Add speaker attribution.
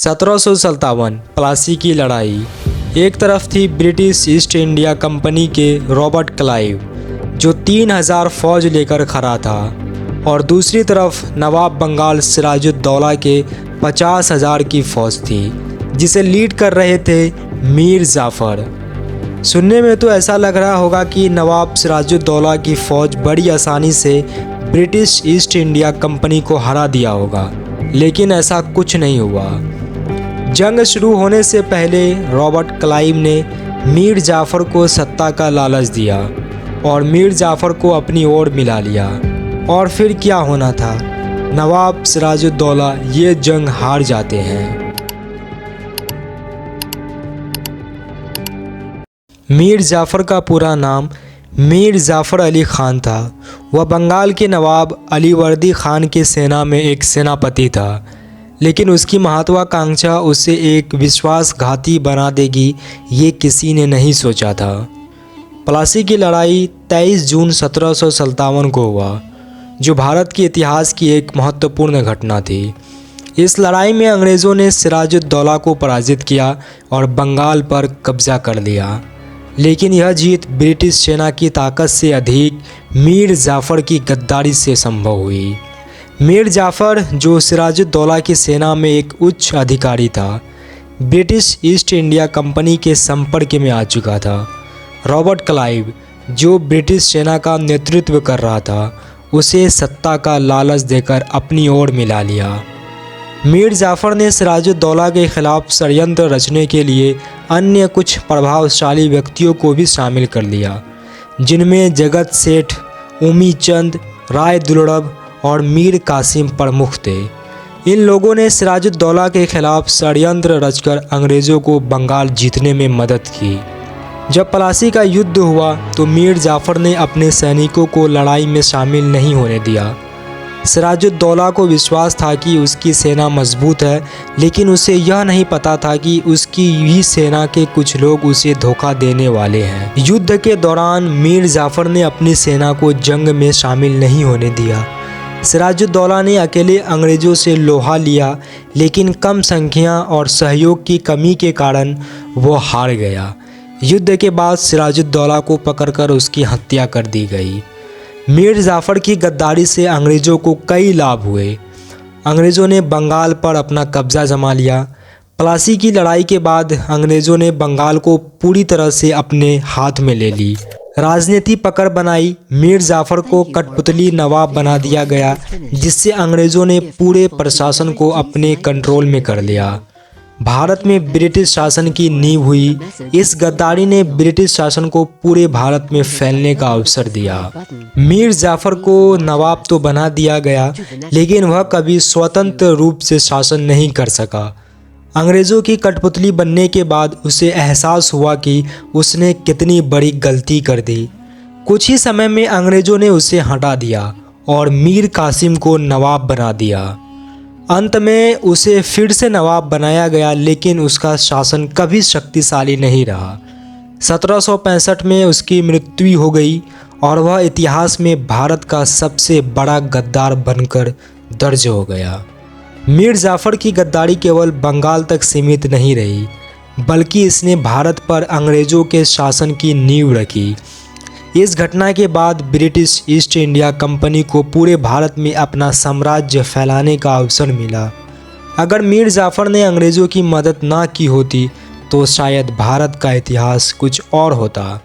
Speaker 1: 1757 प्लासी की लड़ाई। एक तरफ थी ब्रिटिश ईस्ट इंडिया कंपनी के रॉबर्ट क्लाइव, जो 3000 फौज लेकर खड़ा था, और दूसरी तरफ नवाब बंगाल सिराजुद्दौला के 50,000 की फौज थी, जिसे लीड कर रहे थे मीर जाफ़र। सुनने में तो ऐसा लग रहा होगा कि नवाब सिराजुद्दौला की फ़ौज बड़ी आसानी से ब्रिटिश ईस्ट इंडिया कंपनी को हरा दिया होगा, लेकिन ऐसा कुछ नहीं हुआ। जंग शुरू होने से पहले रॉबर्ट क्लाइव ने मीर जाफ़र को सत्ता का लालच दिया और मीर जाफ़र को अपनी ओर मिला लिया। और फिर क्या होना था, नवाब सिराजुद्दौला ये जंग हार जाते हैं। मीर जाफ़र का पूरा नाम मीर जाफ़र अली ख़ान था। वह बंगाल के नवाब अलीवर्दी ख़ान की सेना में एक सेनापति था, लेकिन उसकी महत्वाकांक्षा उसे एक विश्वासघाती बना देगी, ये किसी ने नहीं सोचा था। प्लासी की लड़ाई 23 जून 1757 को हुआ, जो भारत के इतिहास की एक महत्वपूर्ण घटना थी। इस लड़ाई में अंग्रेज़ों ने सिराजुद्दौला को पराजित किया और बंगाल पर कब्जा कर लिया, लेकिन यह जीत ब्रिटिश सेना की ताकत से अधिक मीर जाफ़र की गद्दारी से संभव हुई। मीर जाफ़र, जो सिराजुद्दौला की सेना में एक उच्च अधिकारी था, ब्रिटिश ईस्ट इंडिया कंपनी के संपर्क में आ चुका था। रॉबर्ट क्लाइव, जो ब्रिटिश सेना का नेतृत्व कर रहा था, उसे सत्ता का लालच देकर अपनी ओर मिला लिया। मीर जाफ़र ने सिराजुद्दौला के खिलाफ षड्यंत्र रचने के लिए अन्य कुछ प्रभावशाली व्यक्तियों को भी शामिल कर लिया, जिनमें जगत सेठ, उमी चंद, राय दुर्लभ और मीर कासिम प्रमुख थे। इन लोगों ने सिराजुद्दौला के खिलाफ षड्यंत्र रचकर अंग्रेज़ों को बंगाल जीतने में मदद की। जब प्लासी का युद्ध हुआ तो मीर जाफ़र ने अपने सैनिकों को लड़ाई में शामिल नहीं होने दिया। सिराजुद्दौला को विश्वास था कि उसकी सेना मजबूत है, लेकिन उसे यह नहीं पता था कि उसकी ही सेना के कुछ लोग उसे धोखा देने वाले हैं। युद्ध के दौरान मीर जाफ़र ने अपनी सेना को जंग में शामिल नहीं होने दिया। सिराजुद्दौला ने अकेले अंग्रेज़ों से लोहा लिया, लेकिन कम संख्या और सहयोग की कमी के कारण वो हार गया। युद्ध के बाद सिराजुद्दौला को पकड़कर उसकी हत्या कर दी गई। मीर जाफ़र की गद्दारी से अंग्रेज़ों को कई लाभ हुए। अंग्रेज़ों ने बंगाल पर अपना कब्ज़ा जमा लिया। प्लासी की लड़ाई के बाद अंग्रेज़ों ने बंगाल को पूरी तरह से अपने हाथ में ले ली। राजनीति पकड़ बनाई। मीर जाफ़र को कठपुतली नवाब बना दिया गया, जिससे अंग्रेज़ों ने पूरे प्रशासन को अपने कंट्रोल में कर लिया। भारत में ब्रिटिश शासन की नींव हुई। इस गद्दारी ने ब्रिटिश शासन को पूरे भारत में फैलने का अवसर दिया। मीर जाफ़र को नवाब तो बना दिया गया, लेकिन वह कभी स्वतंत्र रूप से शासन नहीं कर सका। अंग्रेज़ों की कठपुतली बनने के बाद उसे एहसास हुआ कि उसने कितनी बड़ी गलती कर दी। कुछ ही समय में अंग्रेज़ों ने उसे हटा दिया और मीर कासिम को नवाब बना दिया। अंत में उसे फिर से नवाब बनाया गया, लेकिन उसका शासन कभी शक्तिशाली नहीं रहा। 1765 में उसकी मृत्यु हो गई और वह इतिहास में भारत का सबसे बड़ा गद्दार बनकर दर्ज हो गया। मीर जाफ़र की गद्दारी केवल बंगाल तक सीमित नहीं रही, बल्कि इसने भारत पर अंग्रेज़ों के शासन की नींव रखी। इस घटना के बाद ब्रिटिश ईस्ट इंडिया कंपनी को पूरे भारत में अपना साम्राज्य फैलाने का अवसर मिला। अगर मीर जाफ़र ने अंग्रेज़ों की मदद ना की होती तो शायद भारत का इतिहास कुछ और होता।